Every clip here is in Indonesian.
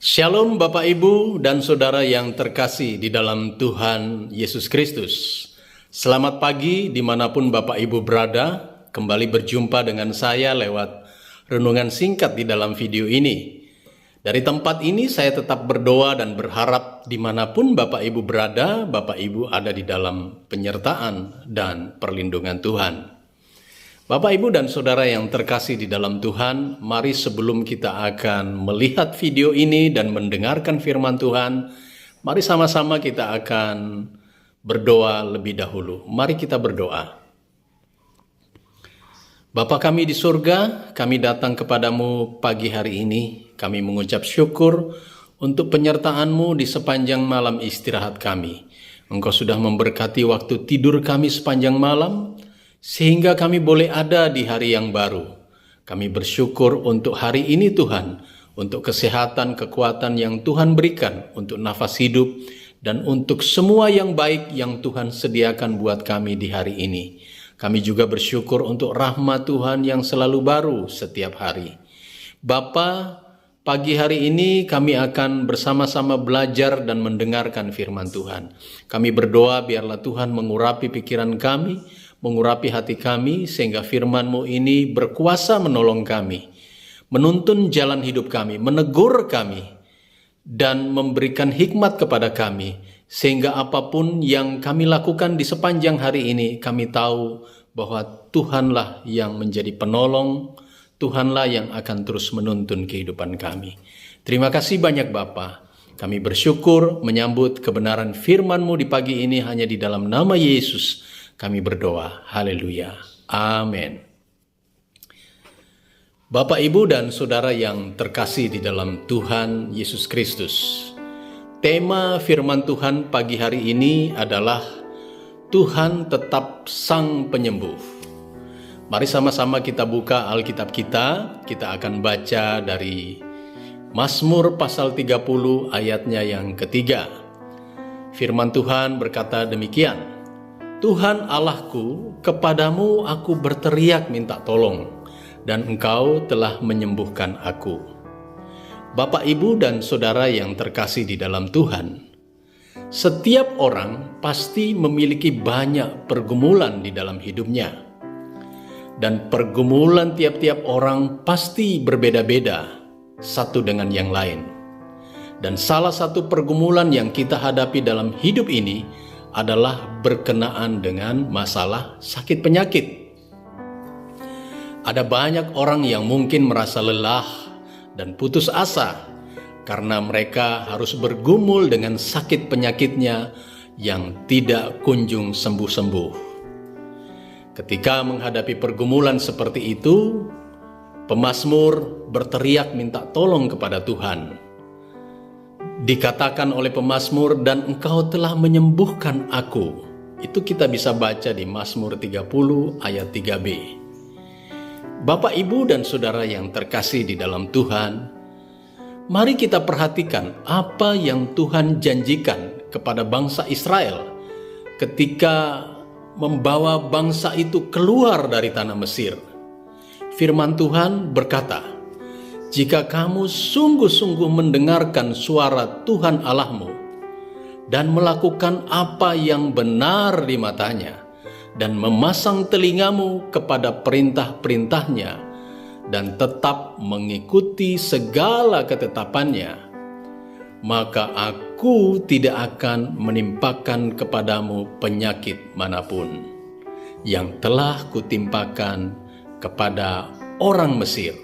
Shalom Bapak Ibu dan Saudara yang terkasih di dalam Tuhan Yesus Kristus. Selamat pagi dimanapun Bapak Ibu berada, kembali berjumpa dengan saya lewat renungan singkat di dalam video ini. Dari tempat ini saya tetap berdoa dan berharap dimanapun Bapak Ibu berada, Bapak Ibu ada di dalam penyertaan dan perlindungan Tuhan. Bapak, Ibu, dan Saudara yang terkasih di dalam Tuhan, mari sebelum kita akan melihat video ini dan mendengarkan firman Tuhan, mari sama-sama kita akan berdoa lebih dahulu. Mari kita berdoa. Bapa kami di surga, kami datang kepadamu pagi hari ini. Kami mengucap syukur untuk penyertaan-Mu di sepanjang malam istirahat kami. Engkau sudah memberkati waktu tidur kami sepanjang malam, sehingga kami boleh ada di hari yang baru. Kami bersyukur untuk hari ini Tuhan, untuk kesehatan, kekuatan yang Tuhan berikan, untuk nafas hidup, dan untuk semua yang baik yang Tuhan sediakan buat kami di hari ini. Kami juga bersyukur untuk rahmat Tuhan yang selalu baru setiap hari. Bapa, pagi hari ini kami akan bersama-sama belajar dan mendengarkan firman Tuhan. Kami berdoa biarlah Tuhan mengurapi pikiran kami, mengurapi hati kami, sehingga firman-Mu ini berkuasa menolong kami, menuntun jalan hidup kami, menegur kami, dan memberikan hikmat kepada kami, sehingga apapun yang kami lakukan di sepanjang hari ini, kami tahu bahwa Tuhanlah yang menjadi penolong, Tuhanlah yang akan terus menuntun kehidupan kami. Terima kasih banyak Bapa. Kami bersyukur menyambut kebenaran firman-Mu di pagi ini hanya di dalam nama Yesus. Kami berdoa, haleluya, amin. Bapak, Ibu, dan Saudara yang terkasih di dalam Tuhan Yesus Kristus. Tema firman Tuhan pagi hari ini adalah Tuhan tetap Sang Penyembuh. Mari sama-sama kita buka Alkitab kita akan baca dari Mazmur pasal 30 ayatnya yang ketiga. Firman Tuhan berkata demikian, Tuhan Allahku, kepadamu aku berteriak minta tolong, dan Engkau telah menyembuhkan aku. Bapak, Ibu, dan Saudara yang terkasih di dalam Tuhan, setiap orang pasti memiliki banyak pergumulan di dalam hidupnya. Dan pergumulan tiap-tiap orang pasti berbeda-beda satu dengan yang lain. Dan salah satu pergumulan yang kita hadapi dalam hidup ini adalah berkenaan dengan masalah sakit penyakit. Ada banyak orang yang mungkin merasa lelah dan putus asa karena mereka harus bergumul dengan sakit penyakitnya yang tidak kunjung sembuh-sembuh. Ketika menghadapi pergumulan seperti itu, pemazmur berteriak minta tolong kepada Tuhan. Dikatakan oleh pemazmur, dan Engkau telah menyembuhkan aku. Itu kita bisa baca di Mazmur 30 ayat 3b. Bapak, Ibu, dan Saudara yang terkasih di dalam Tuhan, mari kita perhatikan apa yang Tuhan janjikan kepada bangsa Israel ketika membawa bangsa itu keluar dari tanah Mesir. Firman Tuhan berkata, jika kamu sungguh-sungguh mendengarkan suara Tuhan Allahmu dan melakukan apa yang benar di matanya dan memasang telingamu kepada perintah-perintahnya dan tetap mengikuti segala ketetapannya, maka aku tidak akan menimpakan kepadamu penyakit manapun yang telah kutimpakan kepada orang Mesir.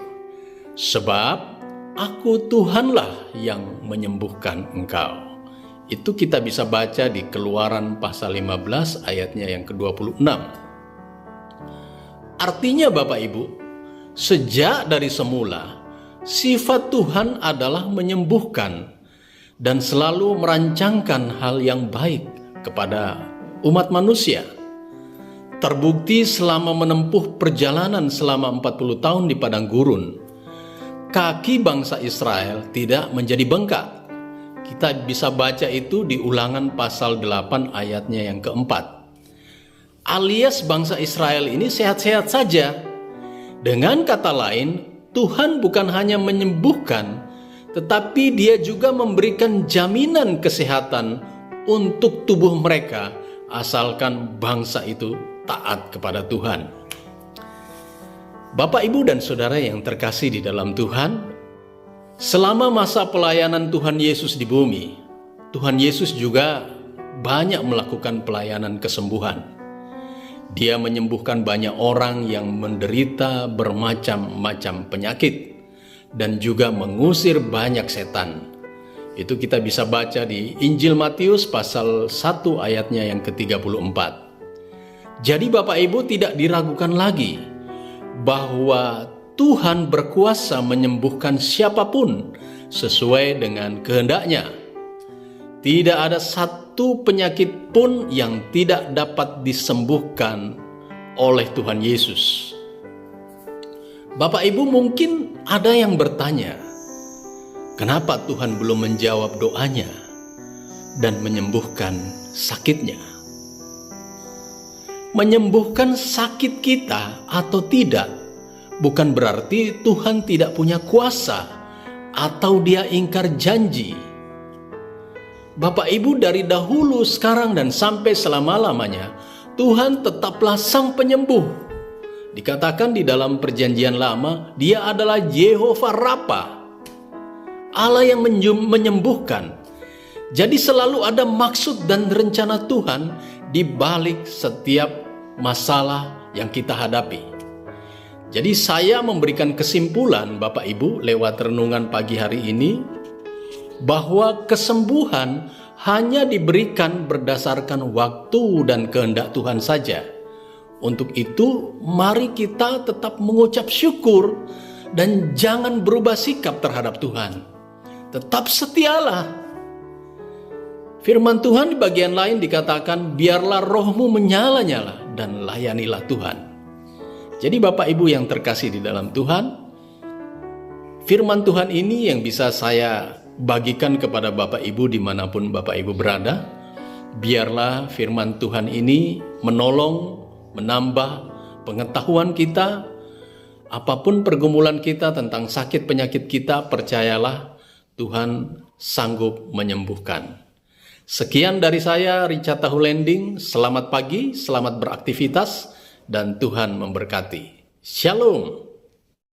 Sebab aku Tuhanlah yang menyembuhkan engkau. Itu kita bisa baca di Keluaran pasal 15 ayatnya yang ke-26. Artinya Bapak Ibu, sejak dari semula, sifat Tuhan adalah menyembuhkan dan selalu merancangkan hal yang baik kepada umat manusia. Terbukti selama menempuh perjalanan selama 40 tahun di padang gurun, kaki bangsa Israel tidak menjadi bengkak. Kita bisa baca itu di Ulangan pasal 8 ayatnya yang keempat. Alias bangsa Israel ini sehat-sehat saja. Dengan kata lain, Tuhan bukan hanya menyembuhkan, tetapi Dia juga memberikan jaminan kesehatan untuk tubuh mereka, asalkan bangsa itu taat kepada Tuhan. Bapak, Ibu, dan Saudara yang terkasih di dalam Tuhan, selama masa pelayanan Tuhan Yesus di bumi, Tuhan Yesus juga banyak melakukan pelayanan kesembuhan. Dia menyembuhkan banyak orang yang menderita bermacam-macam penyakit dan juga mengusir banyak setan. Itu kita bisa baca di Injil Matius pasal 1 ayatnya yang ke-34. Jadi Bapak Ibu tidak diragukan lagi bahwa Tuhan berkuasa menyembuhkan siapapun sesuai dengan kehendak-Nya. Tidak ada satu penyakit pun yang tidak dapat disembuhkan oleh Tuhan Yesus. Bapak Ibu, mungkin ada yang bertanya, kenapa Tuhan belum menjawab doanya dan menyembuhkan sakitnya? Menyembuhkan sakit kita atau tidak bukan berarti Tuhan tidak punya kuasa atau Dia ingkar janji. Bapak Ibu, dari dahulu, sekarang, dan sampai selama-lamanya, Tuhan tetaplah Sang Penyembuh. Dikatakan di dalam Perjanjian Lama, Dia adalah Yehovah Rafa, Allah yang menyembuhkan. Jadi selalu ada maksud dan rencana Tuhan di balik setiap masalah yang kita hadapi. Jadi saya memberikan kesimpulan, Bapak Ibu, lewat renungan pagi hari ini, bahwa kesembuhan hanya diberikan berdasarkan waktu dan kehendak Tuhan saja. Untuk itu, mari kita tetap mengucap syukur dan jangan berubah sikap terhadap Tuhan. Tetap setialah. Firman Tuhan di bagian lain dikatakan, biarlah rohmu menyala-nyala dan layanilah Tuhan. Jadi Bapak Ibu yang terkasih di dalam Tuhan, firman Tuhan ini yang bisa saya bagikan kepada Bapak Ibu dimanapun Bapak Ibu berada. Biarlah firman Tuhan ini menolong, menambah pengetahuan kita. Apapun pergumulan kita tentang sakit penyakit kita, percayalah Tuhan sanggup menyembuhkan. Sekian dari saya, Richard Tahulending. Selamat pagi, selamat beraktivitas, dan Tuhan memberkati. Shalom.